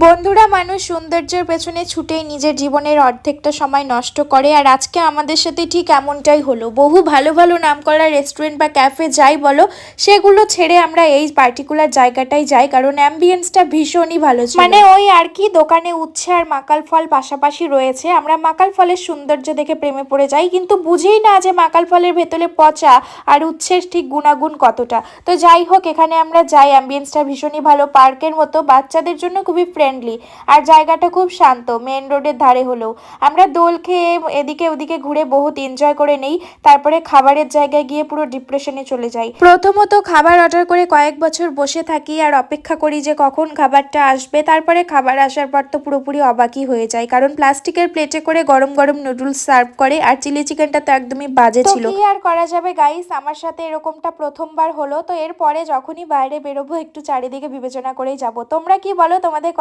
বন্ধুরা, মানুষ সৌন্দর্যের পেছনে ছুটেই নিজের জীবনের অর্ধেকটা সময় নষ্ট করে। আর আজকে আমাদের সাথে ঠিক এমনটাই হলো। বহু ভালো ভালো নামকরা রেস্টুরেন্ট বা ক্যাফে যাই বলো, সেগুলো ছেড়ে আমরা এই পার্টিকুলার জায়গাটাই যাই, কারণ অ্যাম্বিয়েন্সটা ভীষণই ভালো ছিল। মানে ওই আর কি, দোকানে উচ্ছে আর মাকাল ফল পাশাপাশি রয়েছে। আমরা মাকাল ফলের সৌন্দর্য দেখে প্রেমে পড়ে যাই, কিন্তু বুঝেই না যে মাকাল ফলের ভেতরে পচা আর উচ্ছের ঠিক গুণাগুণ কতটা। তো যাই হোক, এখানে আমরা যাই, অ্যাম্বিয়েন্সটা ভীষণই ভালো, পার্কের মতো, বাচ্চাদের জন্য খুবই ফ্রেন্ডলি। আর জায়গাটা খুব শান্ত, মেন রোডের ধারে হলেও আমরা দোল খেয়ে এদিকে ওদিকে ঘুরে বহুত এনজয় করে নেই। তারপরে খাবারের জায়গায় গিয়ে পুরো ডিপ্রেশনে চলে যাই। প্রথমত খাবার অর্ডার করে কয়েক বছর বসে থাকি আর অপেক্ষা করি যে কখন খাবারটা আসবে। তারপরে খাবার আসার পর তো পুরোপুরি অবাকই হয়ে যায়, কারণ প্লাস্টিকের প্লেটে করে গরম গরম নুডলস সার্ভ করে, আর চিলি চিকেনটা তো একদমই বাজে ছিল। কি আর করা যাবে গাইস, আমার সাথে এরকমটা প্রথমবার হলো। তো এরপরে যখনই বাইরে বেরোবো একটু চারিদিকে বিবেচনা করেই যাব। তোমরা কি বলো? তোমাদের